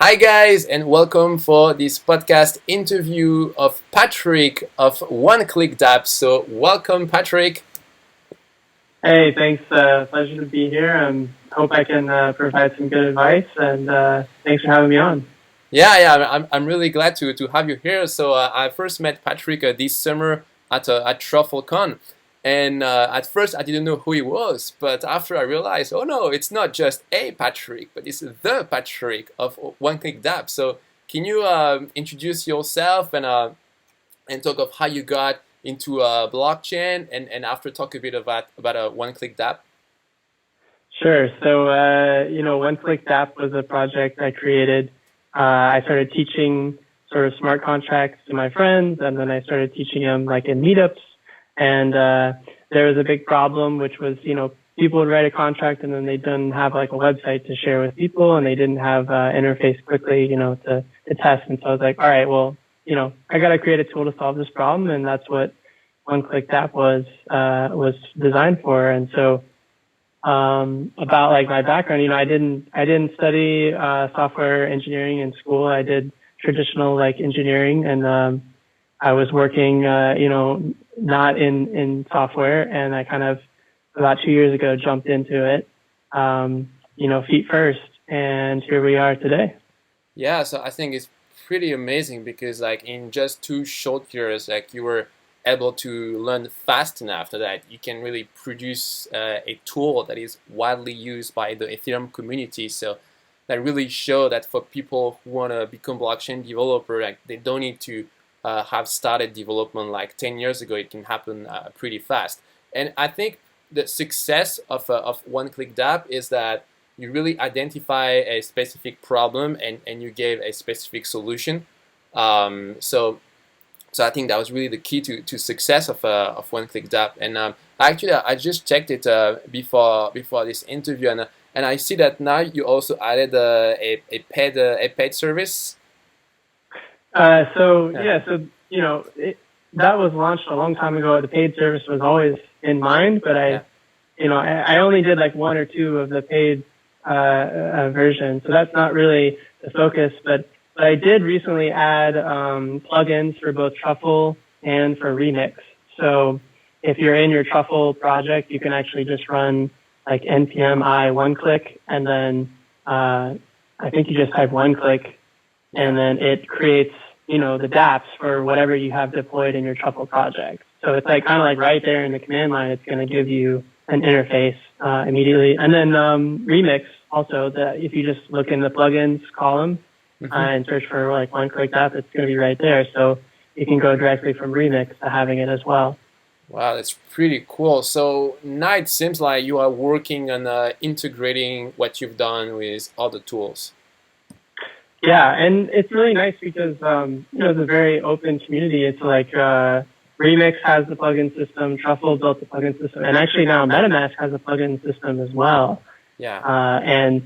Hi guys, and welcome for this podcast interview of Patrick of OneClickDapp. So welcome, Patrick. Hey, thanks. Pleasure to be here. Hope I can provide some good advice, and thanks for having me on. Yeah, I'm really glad to have you here. So I first met Patrick this summer at TruffleCon, and at first I didn't know who he was, but after I realized, oh no, it's not just a Patrick, but it's the Patrick of OneClickDapp. So can you introduce yourself and talk of how you got into blockchain, and after talk a bit about a OneClickDapp? Sure. So, OneClickDapp was a project I created. I started teaching sort of smart contracts to my friends, and then I started teaching them like in meetups. And there was a big problem, which was, people would write a contract and then they didn't have like a website to share with people, and they didn't have interface quickly, to test. And so I was like, all right, well, I got to create a tool to solve this problem, and that's what OneClickDapp was designed for. And so about like my background, I didn't study software engineering in school. I did traditional like engineering, and I was working not in software, and I kind of about 2 years ago jumped into it, feet first, and here we are today. Yeah, so I think it's pretty amazing because like in just 2 short years, like you were able to learn fast enough so that you can really produce a tool that is widely used by the Ethereum community. So that really show that for people who want to become blockchain developer, like they don't need to have started development like 10 years ago. It can happen pretty fast. And I think the success of OneClickDapp is that you really identify a specific problem and you gave a specific solution. So I think that was really the key to success of OneClickDapp. And actually, I just checked it before this interview, and I see that now you also added a paid service. That was launched a long time ago. The paid service was always in mind, but I only did like one or two of the paid versions, so that's not really the focus. But I did recently add plugins for both Truffle and for Remix. So if you're in your Truffle project, you can actually just run like npm I OneClick, and then I think you just type OneClick, and then it creates the dApps for whatever you have deployed in your Truffle project. So it's like kind of like right there in the command line, it's going to give you an interface immediately. And then Remix also, if you just look in the plugins column and search for like OneClickDapp, it's going to be right there. So you can go directly from Remix to having it as well. Wow, that's pretty cool. So now it seems like you are working on integrating what you've done with other tools. Yeah, and it's really nice because it's a very open community. It's like Remix has the plugin system, Truffle built the plugin system, and actually now MetaMask has a plugin system as well. Yeah. And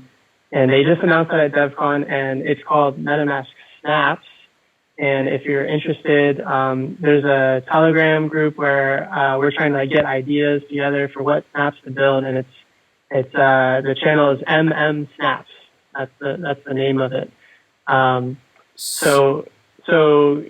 they just announced that at DevCon, and it's called MetaMask Snaps. And if you're interested, there's a Telegram group where we're trying to get ideas together for what snaps to build, and it's the channel is Snaps. That's the name of it. So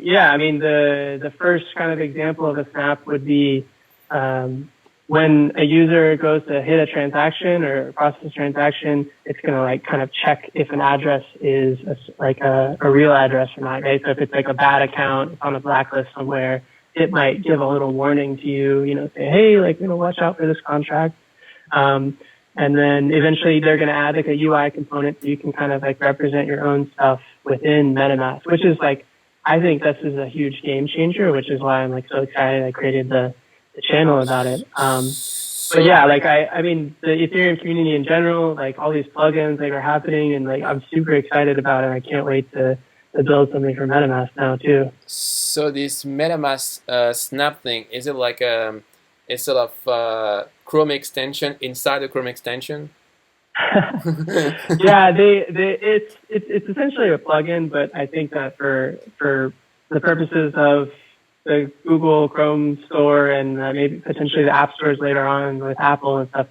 yeah, I mean, the first kind of example of a snap would be, when a user goes to hit a transaction or process a transaction, it's going to kind of check if an address is a real address or not, right? So if it's like a bad account, it's on a blacklist somewhere, it might give a little warning to you, say, hey, watch out for this contract. And then eventually they're going to add a UI component so you can kind of represent your own stuff within MetaMask, which is I think this is a huge game changer, which is why I'm so excited I created the channel about it. But yeah, I mean, the Ethereum community in general, all these plugins are happening, and I'm super excited about it. I can't wait to build something for MetaMask now too. So this MetaMask Snap thing, is it like a sort of Chrome extension inside the Chrome extension? Yeah, it's essentially a plugin, but I think that for the purposes of the Google Chrome store and maybe potentially the app stores later on with Apple and stuff,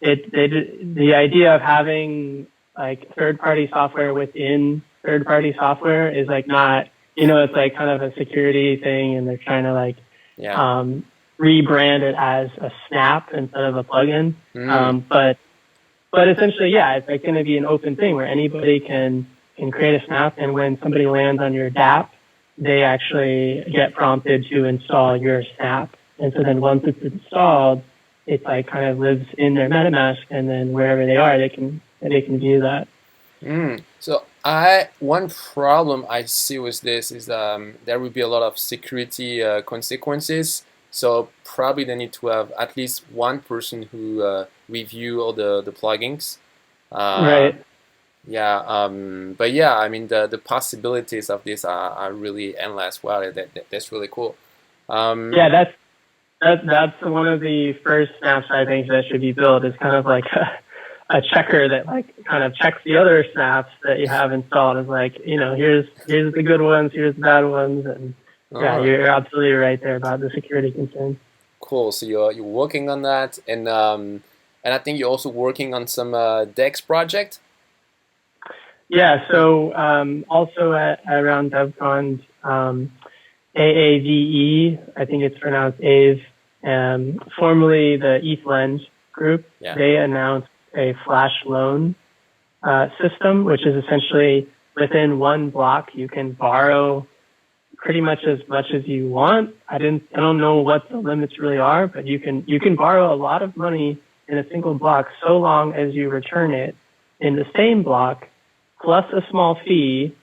the idea of having like third-party software within third-party software is like not, it's like kind of a security thing, and they're trying to like rebrand it as a snap instead of a plugin. But essentially, yeah, it's like going to be an open thing where anybody can create a snap, and when somebody lands on your Dapp, they actually get prompted to install your snap. And so then once it's installed, it like kind of lives in their MetaMask, and then wherever they are, they can view that. So one problem I see with this is there will be a lot of security consequences. So probably they need to have at least one person who review all the plugins. Right. Yeah. But yeah, I mean the possibilities of this are really endless. Wow, that's really cool. Yeah, that's one of the first snaps I think that should be built. Is kind of like a checker that like kind of checks the other snaps that you have installed. Is like, here's the good ones, here's the bad ones, and yeah, you're absolutely right there about the security concerns. Cool. So you're working on that, and I think you're also working on some DEX project. Yeah. So also around DevCon, AAVE, I think it's pronounced AVE, formerly the ETHLend group. Yeah. They announced a flash loan system, which is essentially within one block you can borrow pretty much as you want. I don't know what the limits really are, but you can borrow a lot of money in a single block so long as you return it in the same block plus a small fee,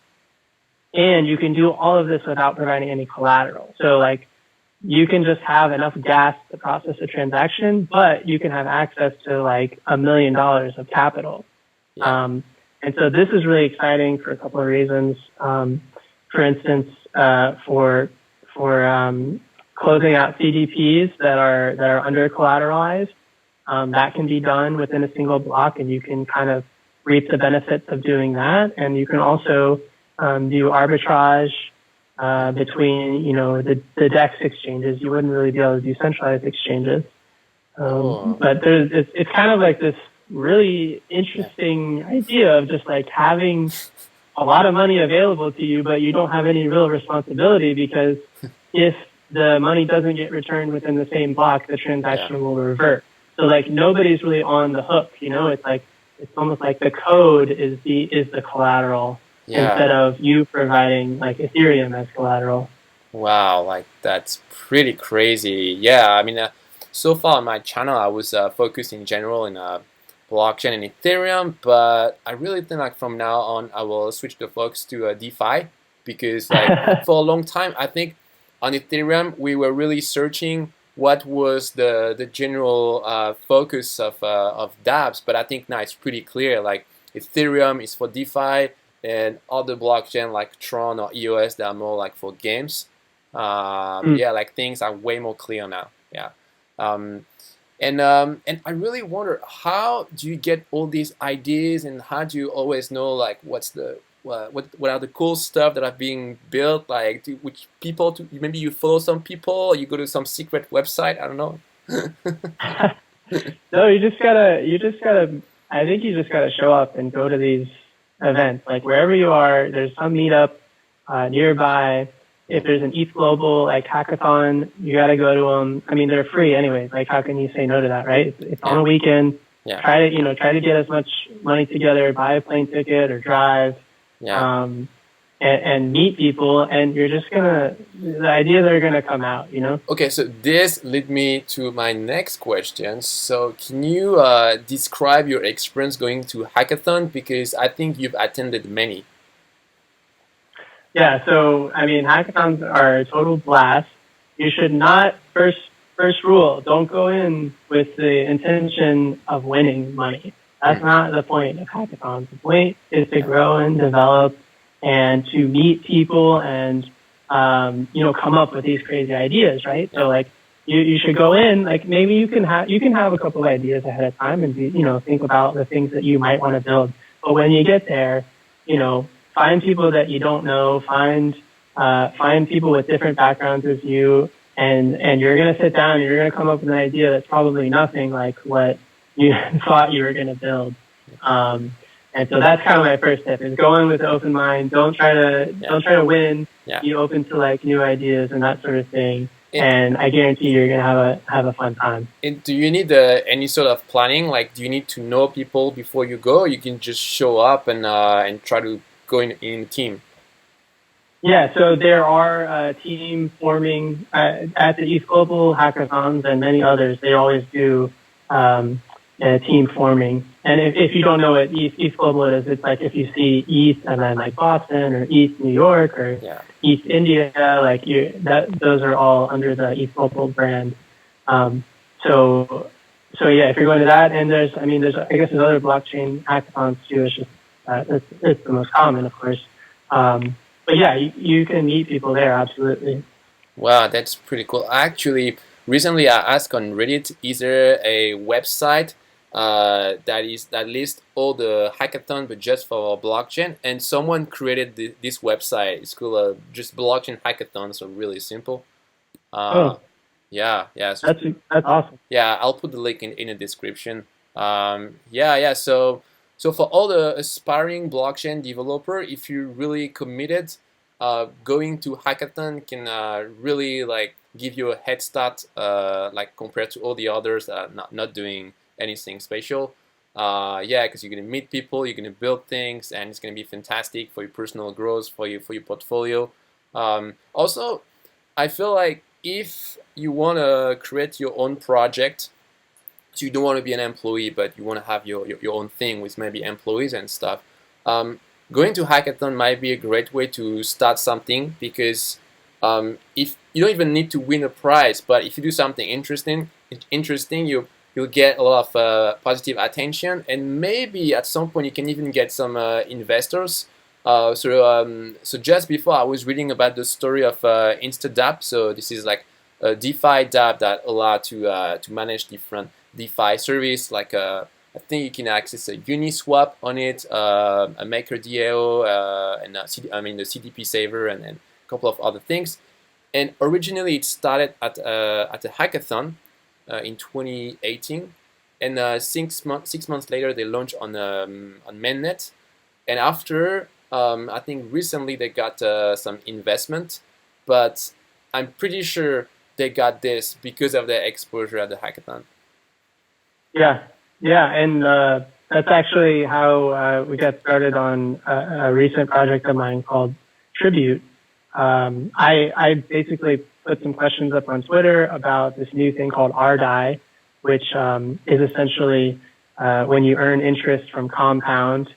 and you can do all of this without providing any collateral. So like you can just have enough gas to process a transaction, but you can have access to like $1 million of capital. Yeah. And so this is really exciting for a couple of reasons. For instance, for closing out CDPs that are under collateralized, that can be done within a single block, and you can kind of reap the benefits of doing that. And you can also do arbitrage between the DEX exchanges. You wouldn't really be able to do centralized exchanges, but it's kind of like this really interesting idea of just like having a lot of money available to you, but you don't have any real responsibility, because if the money doesn't get returned within the same block, the transaction will revert. So like nobody's really on the hook. It's like it's almost like the code is the collateral instead of you providing like Ethereum as collateral. Wow, like that's pretty crazy. Yeah, I mean, so far on my channel, I was focused in general in blockchain and Ethereum, but I really think like from now on, I will switch the focus to DeFi, because like for a long time, I think on Ethereum we were really searching what was the general focus of dApps, but I think now it's pretty clear. Like Ethereum is for DeFi, and other blockchain like Tron or EOS, they are more like for games. Yeah, like things are way more clear now. Yeah. And I really wonder, how do you get all these ideas, and how do you always know like what are the cool stuff that are being built? Like which people maybe you follow some people, or you go to some secret website? I don't know. No, you just gotta. I think you just gotta show up and go to these events. Like wherever you are, there's some meetup nearby. If there's an ETHGlobal like hackathon, you got to go to them. I mean, they're free anyways. Like, how can you say no to that, right? It's on a weekend. Yeah. Try to get as much money together, buy a plane ticket or drive, and meet people. And you're just the ideas are gonna come out, Okay, so this led me to my next question. So, can you describe your experience going to hackathon? Because I think you've attended many. Yeah, so I mean, hackathons are a total blast. You should not first rule, don't go in with the intention of winning money. That's not the point of hackathons. The point is to grow and develop, and to meet people, and come up with these crazy ideas, right? So like you should go in, like maybe you can have a couple of ideas ahead of time, and think about the things that you might want to build. But when you get there, find people that you don't know, find people with different backgrounds as you, and you're going to sit down and you're going to come up with an idea that's probably nothing like what you thought you were going to build. And And so that's kind of my first tip: is go in with an open mind. Don't try to win. Yeah. Be open to like new ideas and that sort of thing. And I guarantee you're gonna have a fun time. Do you need any sort of planning? Like, do you need to know people before you go? Or you can just show up and try to go in a team. Yeah, so there are team forming at the ETHGlobal hackathons and many others. They always do team forming. And if you don't know what ETHGlobal is, it's like if you see ETH and then like Boston or ETH New York or ETH India, like those are all under the ETHGlobal brand. So yeah, if you're going to that, and there's I guess there's other blockchain hackathons too. It's just it's the most common, of course. But yeah, you can meet people there, absolutely. Wow, that's pretty cool. Actually, recently I asked on Reddit, is there a website that lists all the hackathon, but just for blockchain? And someone created this website. It's called just blockchain hackathon, so really simple. Yeah. So, that's awesome. Yeah, I'll put the link in the description. So for all the aspiring blockchain developer, if you're really committed, going to hackathon can really like give you a head start, like compared to all the others that are not doing anything special. Because you're gonna meet people, you're gonna build things, and it's gonna be fantastic for your personal growth, for your portfolio. Also, I feel like if you wanna create your own project, so you don't want to be an employee, but you want to have your own thing with maybe employees and stuff. Going to hackathon might be a great way to start something, because if you don't even need to win a prize, but if you do something interesting, you'll get a lot of positive attention, and maybe at some point you can even get some investors. So just before I was reading about the story of Dapp. So this is like a DeFi Dapp that allow to manage different DeFi service, like I think you can access a Uniswap on it, a MakerDAO, and the CDP saver, and a couple of other things. And originally it started at a hackathon in 2018, and 6 months later they launched on mainnet. And after I think recently they got some investment, but I'm pretty sure they got this because of their exposure at the hackathon. Yeah, and that's actually how we got started on a recent project of mine called Tribute. I basically put some questions up on Twitter about this new thing called rDai, which is essentially when you earn interest from Compound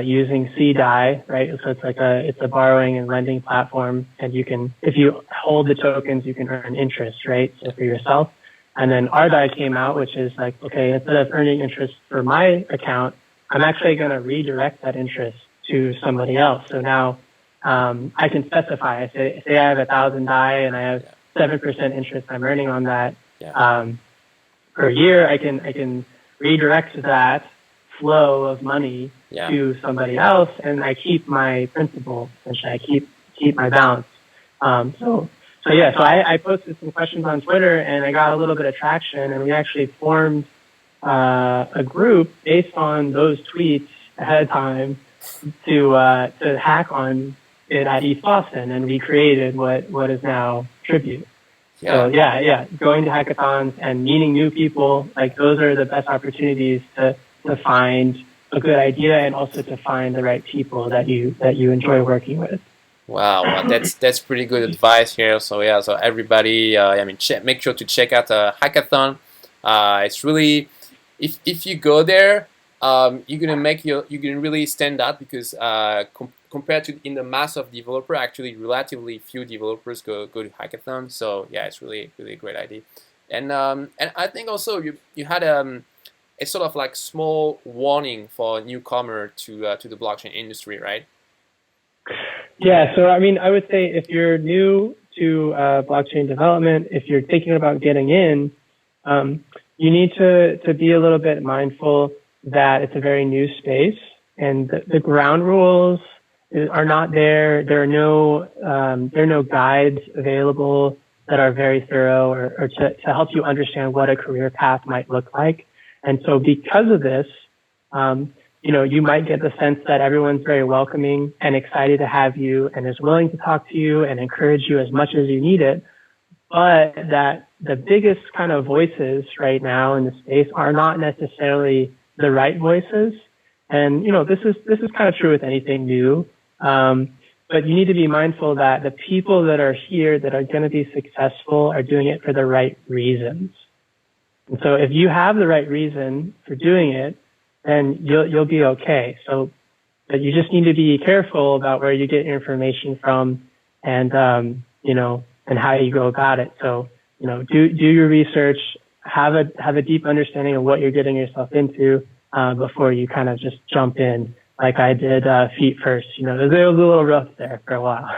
using cDai, right? So it's a borrowing and lending platform, and you can, if you hold the tokens, you can earn interest, right? So for yourself. And then rDai came out, which is like, okay, instead of earning interest for my account, I'm actually going to redirect that interest to somebody else. So now I can specify. Say I have 1,000 DAI and I have 7% interest I'm earning on that per year. I can redirect that flow of money to somebody else, and I keep my principal. Essentially, I keep my balance. So I posted some questions on Twitter, and I got a little bit of traction, and we actually formed a group based on those tweets ahead of time to hack on it at East Boston, and we created what is now Tribute. So going to hackathons and meeting new people, like those are the best opportunities to find a good idea, and also to find the right people that you enjoy working with. Wow, well, that's pretty good advice here. So so everybody, make sure to check out a hackathon. It's really, if you go there, you're gonna really stand out, because compared to in the mass of developer, actually relatively few developers go to hackathons. So it's really a great idea. And I think also you had a sort of like small warning for a newcomer to the blockchain industry, right? Yeah, so I would say if you're new to blockchain development, if you're thinking about getting in, you need to be a little bit mindful that it's a very new space, and the ground rules are not there. There are no guides available that are very thorough or to help you understand what a career path might look like. And so because of this, you might get the sense that everyone's very welcoming and excited to have you and is willing to talk to you and encourage you as much as you need it. But that the biggest kind of voices right now in the space are not necessarily the right voices. And, this is kind of true with anything new. But you need to be mindful that the people that are here that are going to be successful are doing it for the right reasons. And so if you have the right reason for doing it, then you'll be okay. So, but you just need to be careful about where you get your information from and, and how you go about it. So, do your research, have a deep understanding of what you're getting yourself into, before you kind of just jump in like I did, feet first. It was a little rough there for a while.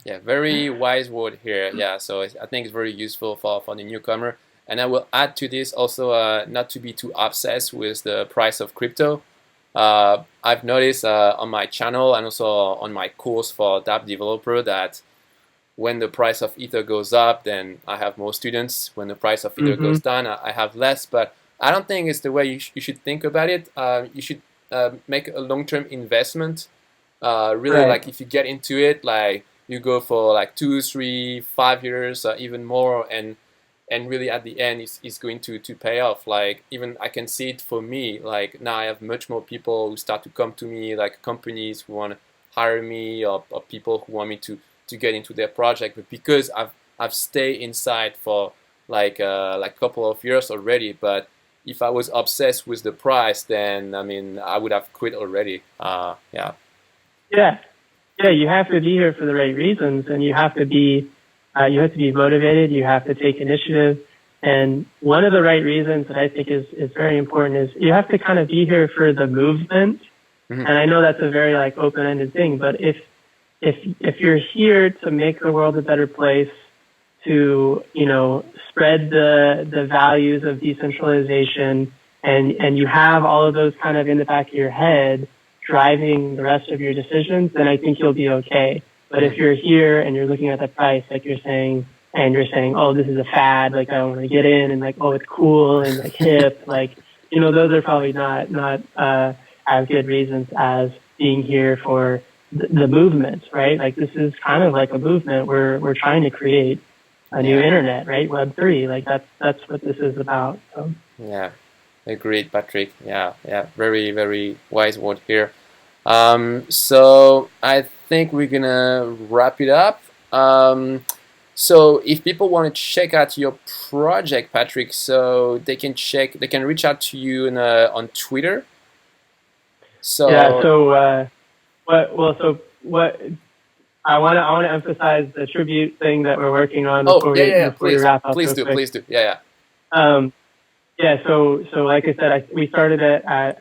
Yeah, very wise word here. Yeah, so I think it's very useful for the newcomer. And I will add to this also not to be too obsessed with the price of crypto. I've noticed on my channel and also on my course for Dapp developer that when the price of Ether goes up, then I have more students. When the price of Ether goes down, I have less. But I don't think it's the way you should think about it. You should make a long-term investment. Really, Right. like if you get into it, like you go for like 2, 3, 5 years, even more, and really at the end it's going to pay off. Like even I can see it for me, like now I have much more people who start to come to me, like companies who want to hire me or people who want me to get into their project. But because I've stayed inside for like a couple of years already. But if I was obsessed with the price, then I mean I would have quit already. Yeah. Yeah, you have to be here for the right reasons, and you have to be motivated. You have to take initiative. And one of the right reasons that I think is very important is you have to kind of be here for the movement. And I know that's a very like open-ended thing, but if you're here to make the world a better place, to spread the values of decentralization, and you have all of those kind of in the back of your head driving the rest of your decisions, then I think you'll be okay. But if you're here and you're looking at the price, like you're saying, oh, this is a fad, like I don't want to get in, and like, oh, it's cool and like hip, like, those are probably not as good reasons as being here for the movement, right? Like this is kind of like a movement. We're trying to create a new internet, right? Web3, like that's what this is about. So. Yeah, agreed, Patrick. Yeah, very, very wise word here. So I think we're gonna wrap it up. So if people want to check out your project, Patrick, so they can reach out to you on Twitter. So yeah. So what I want to emphasize the tribute thing that we're working on before we wrap up. Please do. Yeah. So like I said, we started it at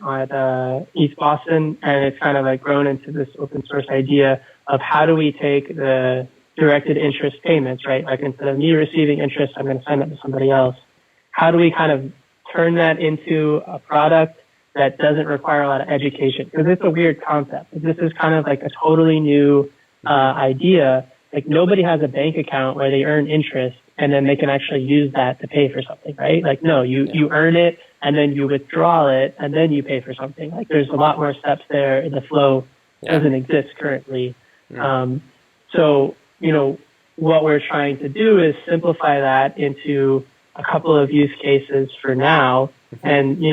East Boston, and it's kind of like grown into this open source idea of how do we take the directed interest payments, right? Like instead of me receiving interest, I'm going to send it to somebody else. How do we kind of turn that into a product that doesn't require a lot of education? Because it's a weird concept. This is kind of like a totally new idea. Like nobody has a bank account where they earn interest and then they can actually use that to pay for something, right? Like no, you earn it and then you withdraw it and then you pay for something. Like there's a lot more steps there. The flow doesn't exist currently. So what we're trying to do is simplify that into a couple of use cases for now. And,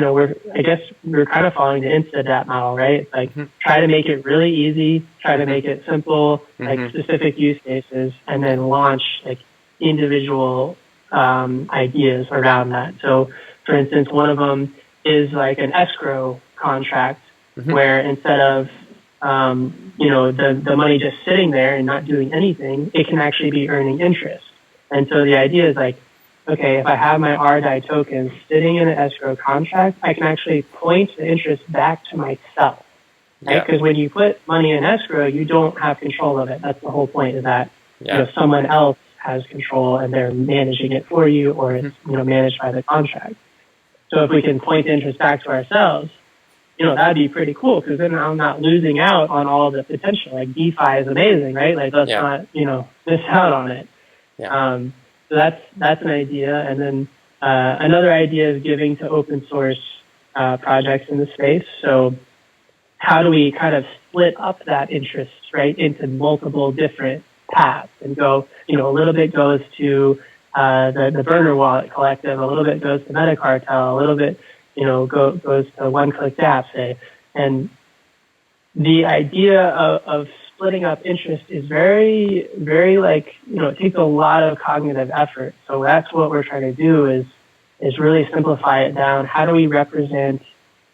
I guess we're kind of following the InstaDapp model, right? Like try to make it really easy, try to make it simple, like specific use cases, and then launch like individual ideas around that. So for instance, one of them is like an escrow contract where instead of, the money just sitting there and not doing anything, it can actually be earning interest. And so the idea is like, okay, if I have my rDai tokens sitting in an escrow contract, I can actually point the interest back to myself, right? Because when you put money in escrow, you don't have control of it. That's the whole point, is that someone else has control and they're managing it for you, or it's managed by the contract. So if we can point the interest back to ourselves, that'd be pretty cool, because then I'm not losing out on all the potential. Like DeFi is amazing, right? Like let's not miss out on it. So that's an idea. And then another idea is giving to open source projects in the space. So how do we kind of split up that interest, right, into multiple different paths and go, a little bit goes to the Burner Wallet Collective, a little bit goes to Metacartel, a little bit, goes to OneClickDapp, say. And the idea of splitting up interest is very, very it takes a lot of cognitive effort. So that's what we're trying to do is really simplify it down. How do we represent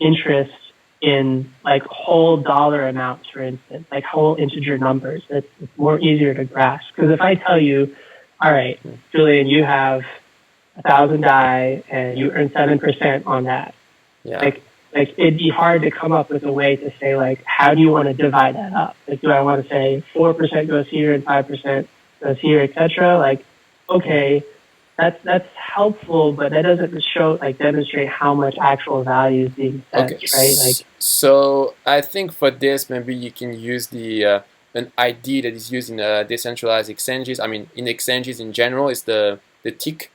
interest in whole dollar amounts, for instance, like whole integer numbers? It's more easier to grasp. Because if I tell you, all right, Julian, you have 1,000 DAI and you earn 7% on that. Yeah. It'd be hard to come up with a way to say, how do you want to divide that up? Do I want to say 4% goes here and 5% goes here, etc.? Okay, that's helpful, but that doesn't demonstrate how much actual value is being sent, okay. Right? So I think for this, maybe you can use the an ID that is used in decentralized exchanges. I mean, in exchanges in general, is the tick,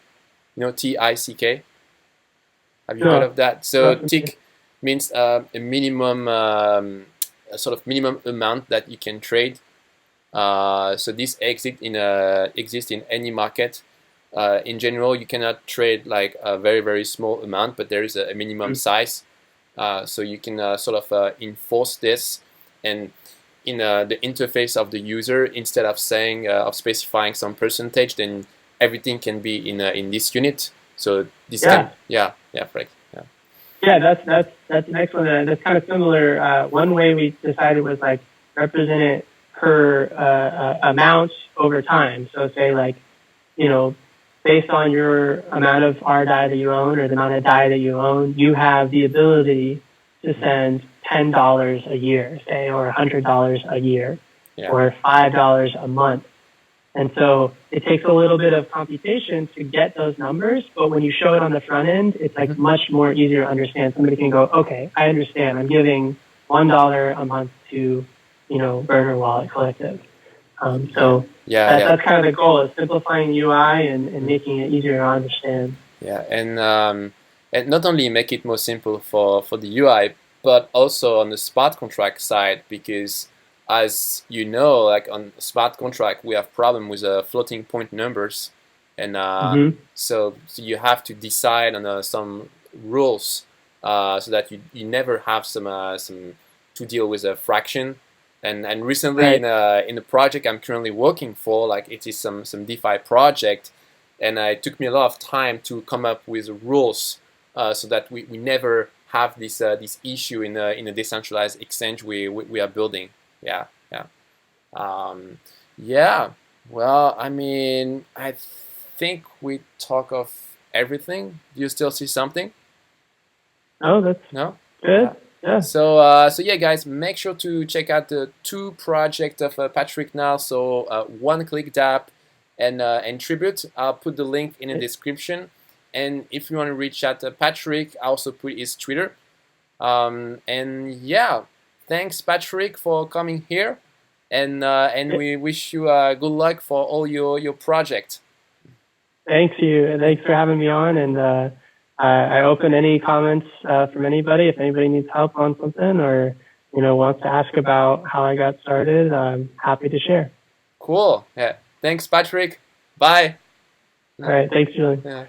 TICK. Have you heard of that? So tick means a minimum, a sort of minimum amount that you can trade. So this exists in any market. In general, you cannot trade a very, very small amount, but there is a minimum size. So you can sort of enforce this, and in the interface of the user, instead of saying of specifying some percentage, then everything can be in this unit. So this can, correct. Yeah, that's an excellent. That's kind of similar. One way we decided was represent it per amount over time. So say based on your amount of rDai that you own or the amount of DAI that you own, you have the ability to send $10 a year, say, or $100 a year, or $5 a month. And so it takes a little bit of computation to get those numbers, but when you show it on the front end, it's much more easier to understand. Somebody can go, okay, I understand. I'm giving $1 a month to, Burner Wallet Collective. That's kind of the goal, is simplifying UI and making it easier to understand. Yeah, and not only make it more simple for the UI, but also on the smart contract side, because as you know, on smart contract, we have problem with floating point numbers, and so you have to decide on some rules so that you never have some to deal with a fraction. And recently in the project I'm currently working for, it is some DeFi project, and it took me a lot of time to come up with rules so that we never have this issue in a decentralized exchange we are building. Yeah. Well, I mean, I think we talk of everything. Do you still see something? Oh, that's good. Yeah. So yeah, guys, make sure to check out the two projects of Patrick now. So OneClickDapp and sendTribute. I'll put the link in the description. And if you want to reach out to Patrick, I also put his Twitter. And yeah, thanks Patrick for coming here. And we wish you good luck for all your project. Thanks for having me on, and I open any comments from anybody. If anybody needs help on something or wants to ask about how I got started, I'm happy to share. Cool. Yeah. Thanks, Patrick. Bye. All right. Thanks, Julian. Yeah.